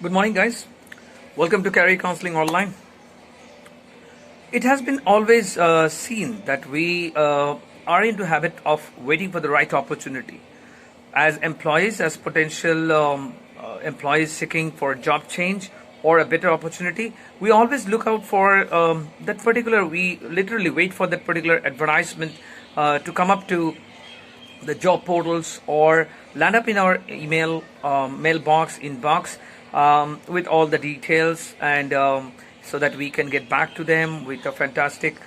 Good morning, guys. Welcome to Career Counseling Online. It has been always seen that we are into habit of waiting for the right opportunity. As employees, as potential employees seeking for a job change or a better opportunity, we always look out for that particular. We literally wait for that particular advertisement to come up to the job portals or land up in our email mailbox inbox with all the details and so that we can get back to them with a fantastic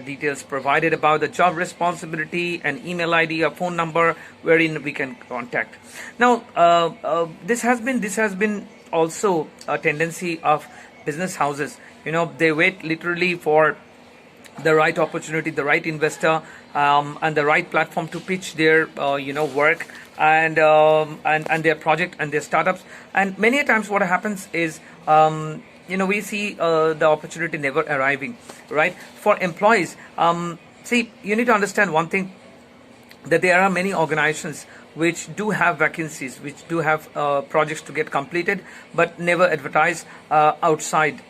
details provided about the job responsibility, an email ID, a phone number wherein we can contact. Now this has been also a tendency of business houses. They wait literally for the right opportunity, the right investor, and the right platform to pitch their work and their project and their startups. And many a times, what happens is we see the opportunity never arriving. Right, for employees, see, you need to understand one thing, that there are many organizations which do have vacancies, which do have projects to get completed, but never advertise outside,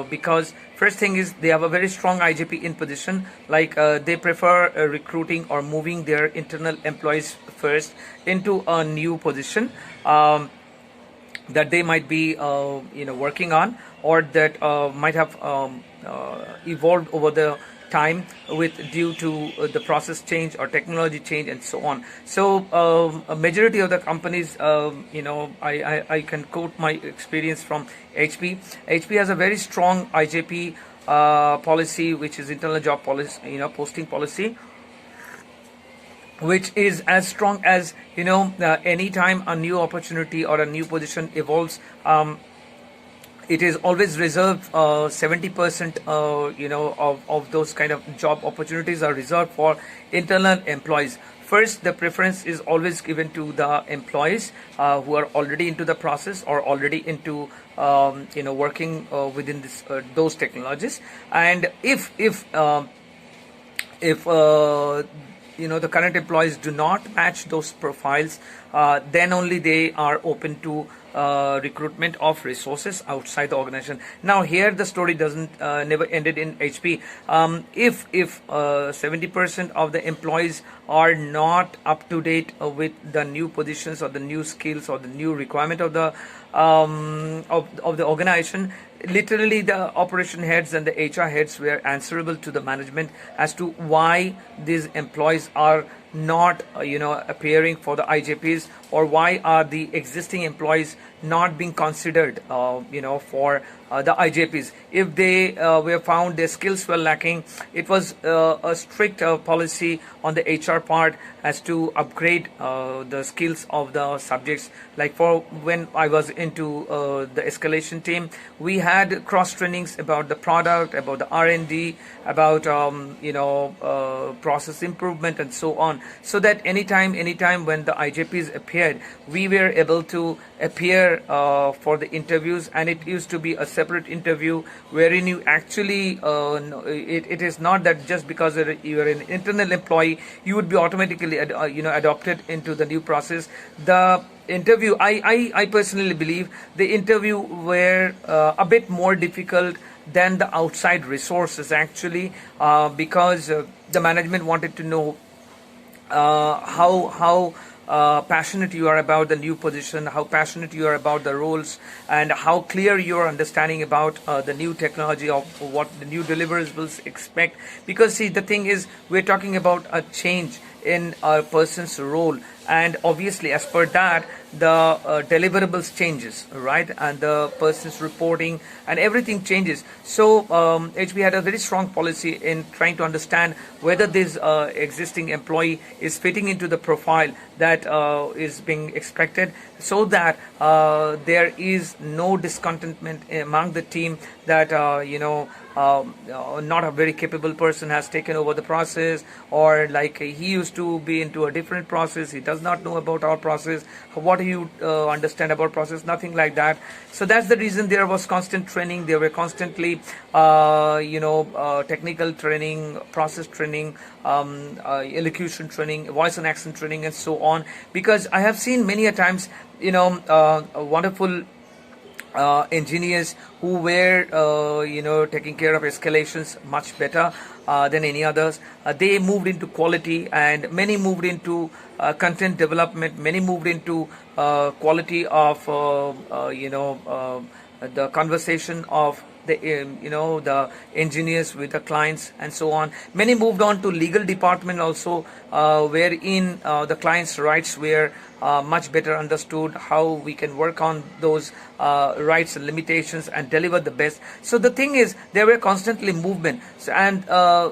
because first thing is they have a very strong IJP in position, like they prefer recruiting or moving their internal employees first into a new position that they might be working on, or that might have evolved over the time with due to the process change or technology change and so on. So a majority of the companies, I can quote my experience from HP. HP has a very strong IJP policy, which is internal job policy, posting policy, which is as strong as anytime a new opportunity or a new position evolves. It is always reserved 70% of those kind of job opportunities are reserved for internal employees. First, the preference is always given to the employees who are already into the process or already into working within those technologies. And if the current employees do not match those profiles, then only they are open to recruitment of resources outside the organization. Now here the story doesn't never ended in HP. If 70% of the employees are not up to date with the new positions or the new skills or the new requirement of the of the organization, literally the operation heads and the HR heads were answerable to the management as to why these employees are not appearing for the IJPs, or why are the existing employees not being considered for the IJPs. If they were found their skills were lacking, it was a strict policy on the HR part as to upgrade the skills of the subjects. Like for when I was into the escalation team, we had cross trainings about the product, about the R&D, about process improvement and so on, so that anytime when the IJPs appeared, we were able to appear for the interviews. And it used to be a separate interview wherein you actually it is not that just because you are an internal employee you would be automatically adopted into the new process. The interview, I personally believe the interview were a bit more difficult than the outside resources, actually, because the management wanted to know how passionate you are about the new position, how passionate you are about the roles, and how clear your understanding about the new technology of what the new deliverables expect. Because see, the thing is, we're talking about a change in a person's role, and obviously as per that the deliverables changes, right, and the person's reporting and everything changes. So HP had a very strong policy in trying to understand whether this existing employee is fitting into the profile that is being expected, so that there is no discontentment among the team that not a very capable person has taken over the process, or like he used to be into a different process, he does not know about our process, what do you understand about process, nothing like that. So that's the reason there was constant training, there were constantly technical training, process training, elocution training, voice and accent training, and so on. Because I have seen many a times wonderful engineers who were taking care of escalations much better than any others. They moved into quality, and many moved into content development. Many moved into quality of the conversation of the engineers with the clients and so on. Many moved on to legal department also, wherein the clients' rights were much better understood, how we can work on those rights and limitations and deliver the best. So the thing is, there were constantly movement, and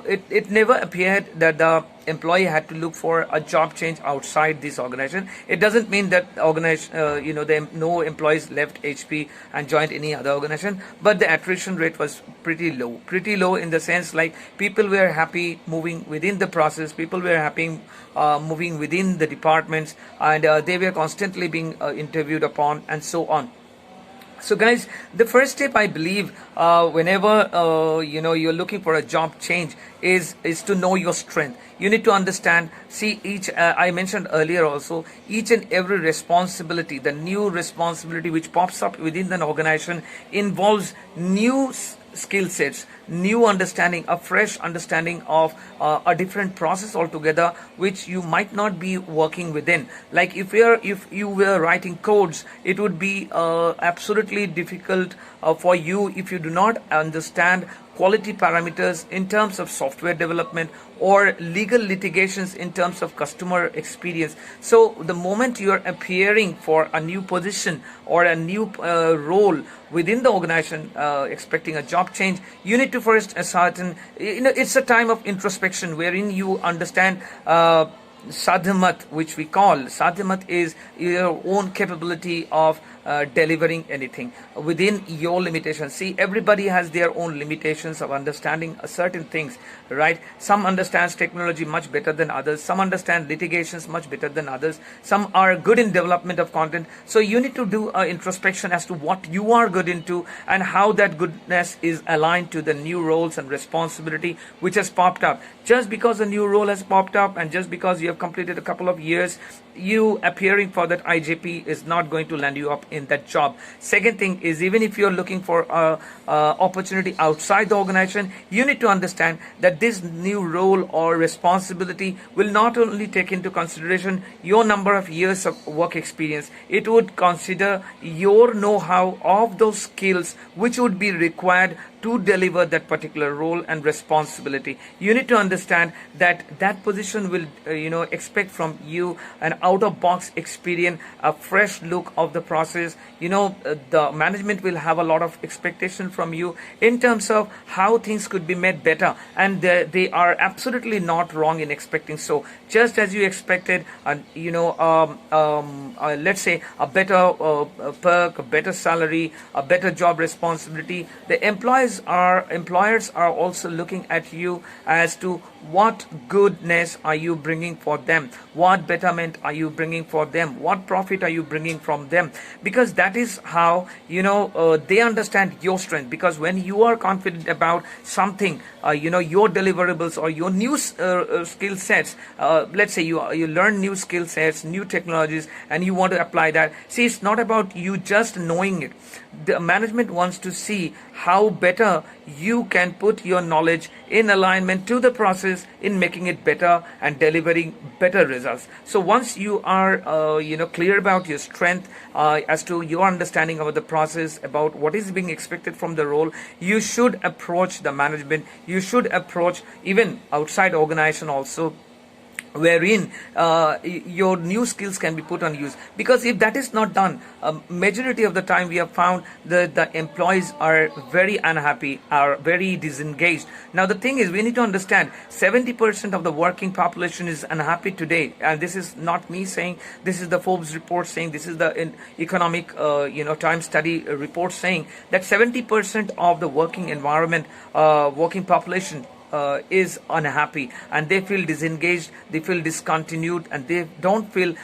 it never appeared that the employee had to look for a job change outside this organization. It doesn't mean that organization, no employees left HP and joined any other organization, but the attrition rate was pretty low in the sense like people were happy moving within the process, people were happy moving within the departments, and they were constantly being interviewed upon and so on. So guys, the first step I believe whenever you're looking for a job change is to know your strength. You need to understand, see each, I mentioned earlier also, each and every responsibility, the new responsibility which pops up within an organization involves new skill sets, new understanding, a fresh understanding of a different process altogether, which you might not be working within. Like if you were writing codes, it would be absolutely difficult for you if you do not understand quality parameters in terms of software development or legal litigations in terms of customer experience. So the moment you are appearing for a new position or a new role within the organization, expecting a job change, you need to first ascertain, it's a time of introspection wherein you understand sadhamat, which we call sadhamat is your own capability of delivering anything within your limitations. See, everybody has their own limitations of understanding certain things, right? Some understands technology much better than others, some understand litigations much better than others, some are good in development of content. So you need to do introspection as to what you are good into and how that goodness is aligned to the new roles and responsibility which has popped up. Just because a new role has popped up and just because you have completed a couple of years, you appearing for that IJP is not going to land you up in that job. Second thing is, even if you're looking for a opportunity outside the organization, you need to understand that this new role or responsibility will not only take into consideration your number of years of work experience, it would consider your know-how of those skills which would be required to deliver that particular role and responsibility. You need to understand that that position will expect from you an out-of-box experience, a fresh look of the process. The management will have a lot of expectation from you in terms of how things could be made better, and they are absolutely not wrong in expecting so. Just as you expected, let's say a better perk, a better salary, a better job responsibility, the employers are also looking at you as to what goodness are you bringing for them, what betterment are you bringing for them, what profit are you bringing from them, because that is how they understand your strength. Because when you are confident about something, your deliverables or your new skill sets, let's say you learn new skill sets, new technologies, and you want to apply that. See, it's not about you just knowing it. The management wants to see how better you can put your knowledge in alignment to the process in making it better and delivering better results. So once you are clear about your strength, as to your understanding of the process, about what is being expected from the role, you should approach the management, you should approach even outside organization also, wherein your new skills can be put on use. Because if that is not done, majority of the time we have found that the employees are very unhappy, are very disengaged. Now the thing is, we need to understand 70% of the working population is unhappy today, and this is not me saying, this is the Forbes report saying, this is the economic time study report saying that 70% of the working environment, working population is unhappy, and they feel disengaged, they feel discontinued, and they don't feel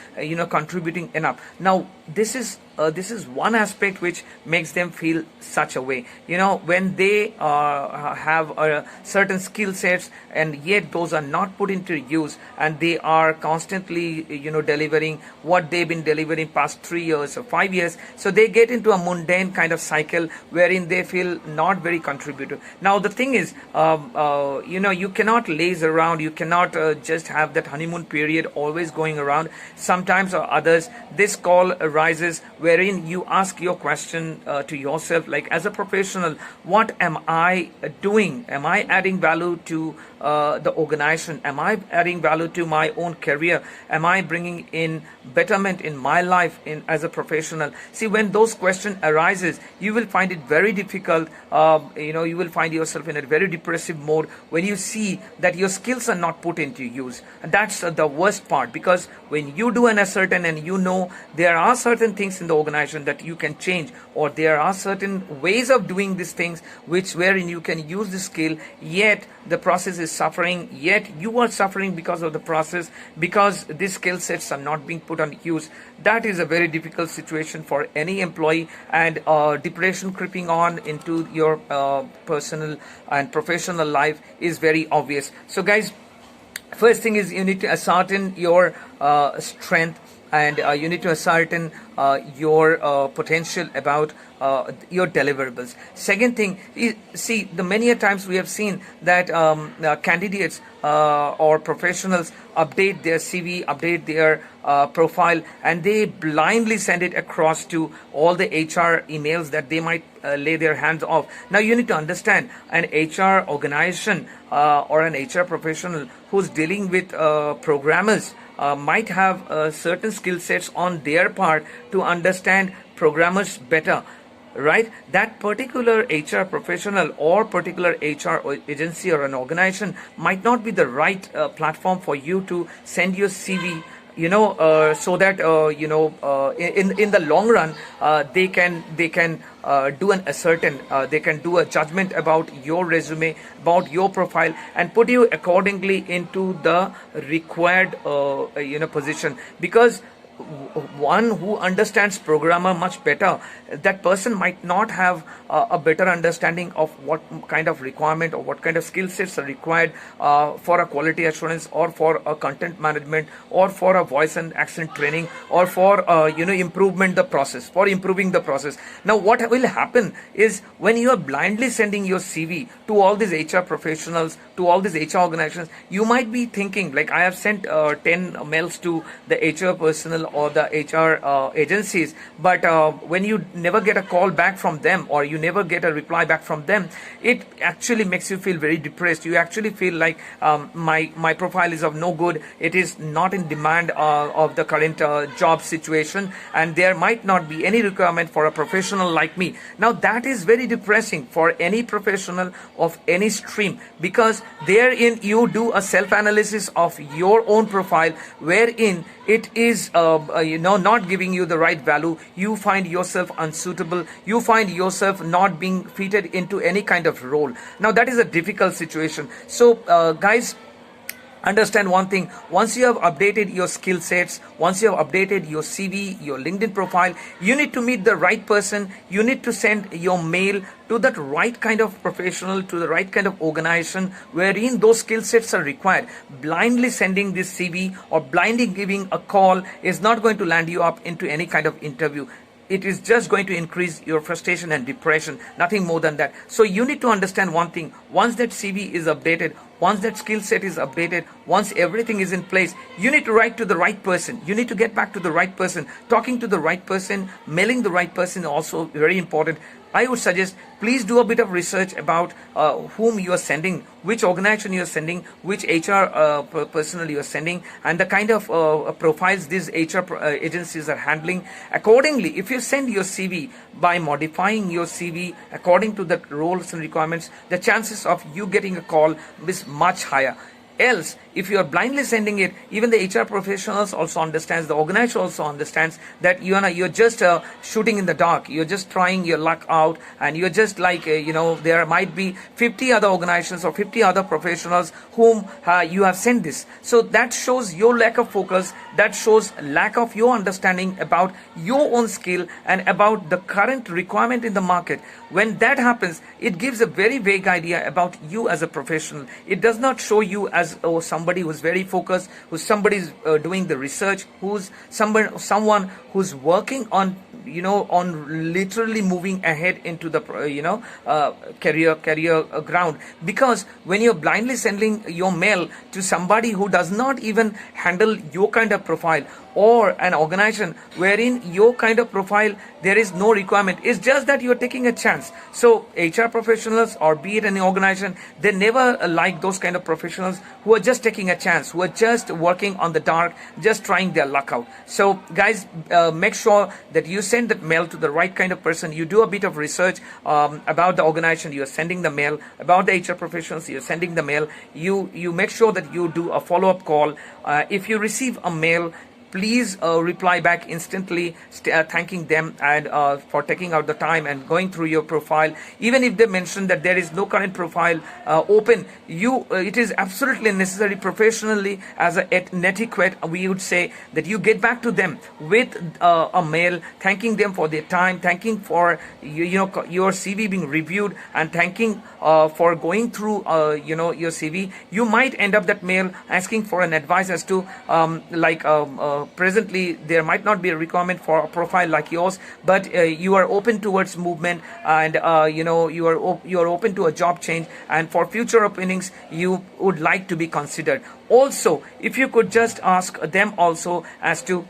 contributing enough. Now this is this is one aspect which makes them feel such a way. When they have certain skill sets, and yet those are not put into use, and they are constantly delivering what they've been delivering past 3 years or 5 years, so they get into a mundane kind of cycle wherein they feel not very contributive. Now the thing is, you cannot laze around, you cannot just have that honeymoon period always going around. Sometimes or others, this call arises wherein you ask your question to yourself, like, as a professional, what am I doing? Am I adding value to the organization? Am I adding value to my own career? Am I bringing in betterment in my life as a professional? See, when those questions arises, you will find it very difficult. You will find yourself in a very depressive mode when you see that your skills are not put into use. And that's the worst part, because when you do an ascertain and there are certain things in the organization that you can change, or there are certain ways of doing these things wherein you can use the skill, yet the process is suffering, yet you are suffering because of the process, because these skill sets are not being put on use. That is a very difficult situation for any employee, and depression creeping on into your personal and professional life is very obvious. So guys, first thing is, you need to ascertain your strength, and you need to ascertain your potential about your deliverables. Second thing is, see, the many a times we have seen that candidates or professionals update their CV, update their profile, and they blindly send it across to all the HR emails that they might lay their hands off. Now you need to understand, an HR organization or an HR professional who's dealing with programmers might have certain skill sets on their part to understand programmers better, right? That particular HR professional or particular HR agency or an organization might not be the right platform for you to send your CV, so that in the long run they can do an ascertain, they can do a judgment about your resume, about your profile, and put you accordingly into the required position. Because one who understands programmer much better, that person might not have a better understanding of what kind of requirement or what kind of skill sets are required for a quality assurance, or for a content management, or for a voice and accent training, or for improving the process. Now what will happen is, when you are blindly sending your CV to all these HR professionals, to all these HR organizations, you might be thinking, like, I have sent 10 mails to the HR personnel or the HR agencies, but when you never get a call back from them, or you never get a reply back from them, it actually makes you feel very depressed. You actually feel like, my profile is of no good, it is not in demand of the current job situation, and there might not be any requirement for a professional like me. Now that is very depressing for any professional of any stream, because therein you do a self-analysis of your own profile, wherein it is not giving you the right value. You find yourself unsuitable, you find yourself not being fitted into any kind of role. Now that is a difficult situation. So guys, understand one thing: once you have updated your skill sets, once you have updated your CV, your LinkedIn profile, you need to meet the right person. You need to send your mail to that right kind of professional, to the right kind of organization wherein those skill sets are required. Blindly sending this CV or blindly giving a call is not going to land you up into any kind of interview. It is just going to increase your frustration and depression, nothing more than that. So you need to understand one thing: once that CV is updated, once that skill set is updated, once everything is in place, you need to write to the right person. You need to get back to the right person. Talking to the right person, mailing the right person, also very important. I would suggest, please do a bit of research about whom you are sending, which organization you are sending, which HR personnel you are sending, and the kind of profiles these HR agencies are handling. Accordingly, if you send your CV by modifying your CV according to the roles and requirements, the chances of you getting a call is much higher. Else, if you are blindly sending it, even the HR professionals also understands, the organizer also understands that you're just shooting in the dark. You're just trying your luck out, and you're just like there might be 50 other organizations or 50 other professionals whom you have sent this. So that shows your lack of focus. That shows lack of your understanding about your own skill and about the current requirement in the market. When that happens, it gives a very vague idea about you as a professional. It does not show you as somebody who's very focused, who's somebody's doing the research, who's someone who's working on on literally moving ahead into the career ground. Because when you're blindly sending your mail to somebody who does not even handle your kind of profile, or an organization wherein your kind of profile there is no requirement, it's just that you're taking a chance. So HR professionals, or be it any organization, they never like those kind of professionals who are just taking a chance, who are just working on the dark, just trying their luck out. So guys, make sure that you send that mail to the right kind of person. You do a bit of research about the organization you're sending the mail, about the HR professionals you're sending the mail. You make sure that you do a follow-up call. If you receive a mail, please reply back instantly, thanking them and for taking out the time and going through your profile. Even if they mention that there is no current profile open, it is absolutely necessary professionally, as an etiquette, we would say that you get back to them with a mail, thanking them for their time, thanking for your CV being reviewed, and thanking for going through your CV. You might end up that mail asking for an advice as to presently there might not be a requirement for a profile like yours, but you are open towards movement, and you are open to a job change, and for future openings you would like to be considered. Also, if you could just ask them also as to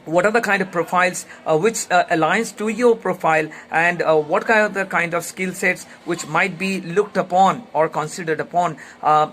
what are the kind of profiles which aligns to your profile, and what kind of skill sets which might be looked upon or considered upon.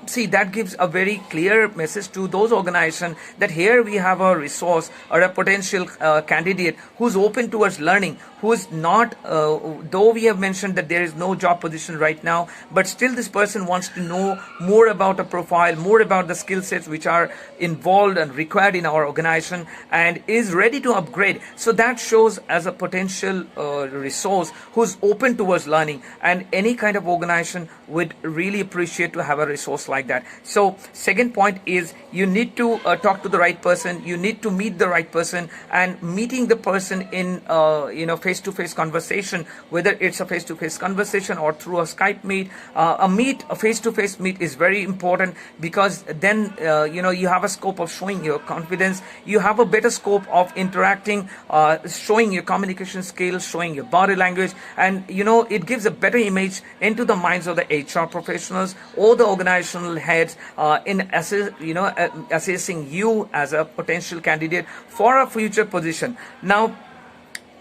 See, that gives a very clear message to those organizations that here we have a resource or a potential candidate who's open towards learning, who is not, though we have mentioned that there is no job position right now, but still this person wants to know more about a profile, more about the skill sets which are involved and required in our organization, and is ready to upgrade. So that shows as a potential resource who's open towards learning, and any kind of organization would really appreciate to have a resource like that. So second point is you need to talk to the right person, you need to meet the right person, and meeting the person in face-to-face conversation, whether it's a face-to-face conversation or through a Skype meet, a face-to-face meet is very important, because then you have a scope of showing your confidence, you have a better scope of interacting, showing your communication skills, showing your body language, and it gives a better image into the minds of the HR professionals or the organizational heads in assessing you as a potential candidate for a future position. Now,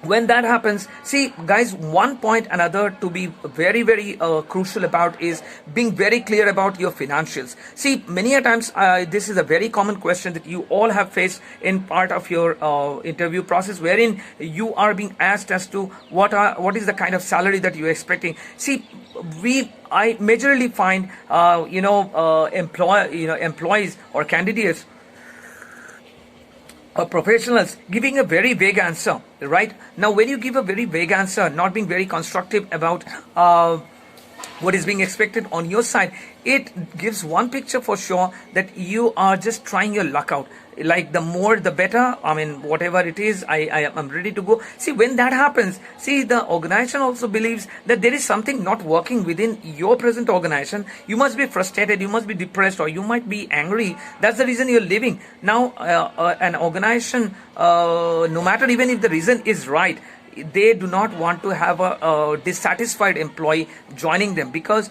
when that happens, see guys, one point another to be very crucial about is being very clear about your financials. See, many a times this is a very common question that you all have faced in part of your interview process, wherein you are being asked as to what is the kind of salary that you're expecting. See, I majorly find employees or candidates professionals giving a very vague answer. Right now, when you give a very vague answer, not being very constructive about what is being expected on your side, it gives one picture for sure that you are just trying your luck out. Like, the more the better, I mean, whatever it is, I am ready to go. See, when that happens, see, the organization also believes that there is something not working within your present organization. You must be frustrated, you must be depressed, or you might be angry. That's the reason you're leaving. Now, an organization, no matter even if the reason is right, they do not want to have a dissatisfied employee joining them, because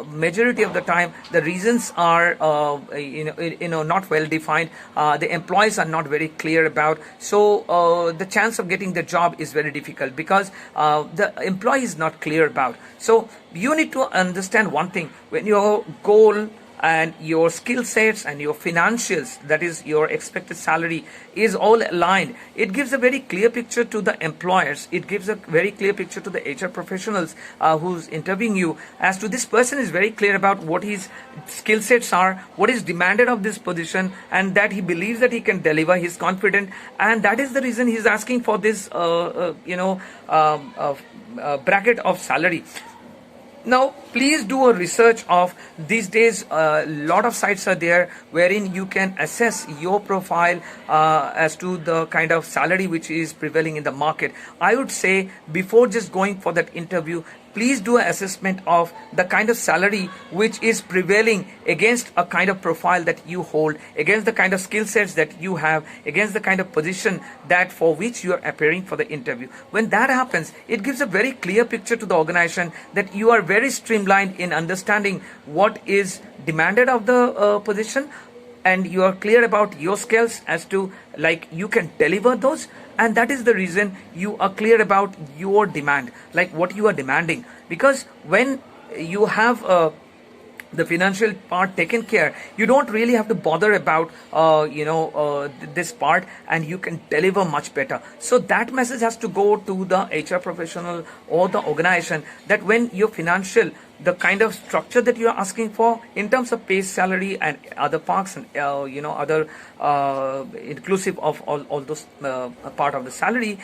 majority of the time the reasons are not well defined, the employees are not very clear about, so the chance of getting the job is very difficult, because the employee is not clear about. So you need to understand one thing: when your goal and your skill sets and your financials, that is your expected salary, is all aligned, it gives a very clear picture to the employers. It gives a very clear picture to the HR professionals who's interviewing you, as to this person is very clear about what his skill sets are, what is demanded of this position, and that he believes that he can deliver. He's confident, and that is the reason he's asking for this bracket of salary. Now, please do a research of these days. A lot of sites are there wherein you can assess your profile as to the kind of salary which is prevailing in the market. I would say before just going for that interview, please do an assessment of the kind of salary which is prevailing against a kind of profile that you hold, against the kind of skill sets that you have, against the kind of position that for which you are appearing for the interview. When that happens, it gives a very clear picture to the organization that you are very streamlined in understanding what is demanded of the position, and you are clear about your skills as to like you can deliver those, and that is the reason you are clear about your demand, like what you are demanding. Because when you have the financial part taken care, you don't really have to bother about this part, and you can deliver much better. So that message has to go to the HR professional or the organization, that when your financial, the kind of structure that you are asking for in terms of base salary and other parts and other inclusive of all those part of the salary,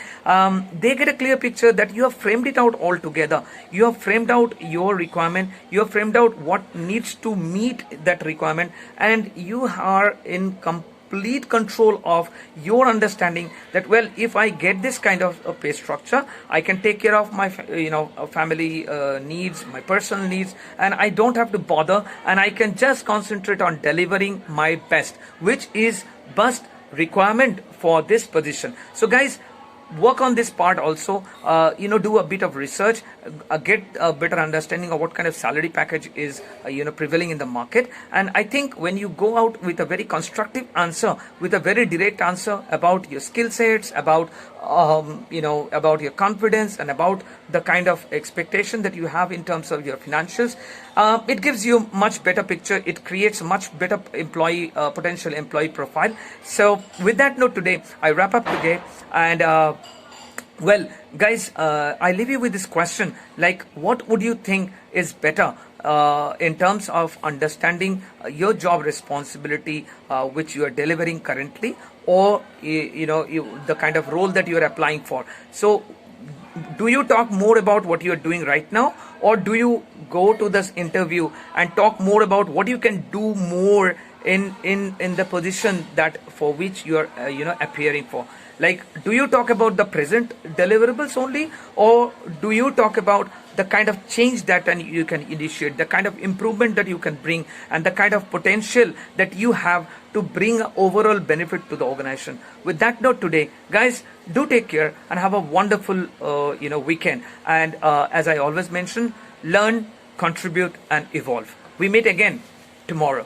they get a clear picture that you have framed it out all together. You have framed out your requirement, you have framed out what needs to meet that requirement, and you are in complete control of your understanding that, well, if I get this kind of a pay structure, I can take care of my family needs, my personal needs, and I don't have to bother, and I can just concentrate on delivering my best, which is best requirement for this position. So guys, work on this part also. Do a bit of research, get a better understanding of what kind of salary package is prevailing in the market. And I think when you go out with a very constructive answer, with a very direct answer about your skill sets, about about your confidence, and about the kind of expectation that you have in terms of your financials, it gives you much better picture. It creates a much better potential employee profile. So with that note, today I wrap up today, and well, guys, I leave you with this question, like, what would you think is better in terms of understanding your job responsibility which you are delivering currently, or the kind of role that you are applying for? So do you talk more about what you are doing right now, or do you go to this interview and talk more about what you can do more in the position that for which you are appearing for? Like, do you talk about the present deliverables only, or do you talk about the kind of change that you can initiate, the kind of improvement that you can bring, and the kind of potential that you have to bring overall benefit to the organization? With that note today, guys, do take care and have a wonderful weekend. And as I always mention, learn, contribute, and evolve. We meet again tomorrow.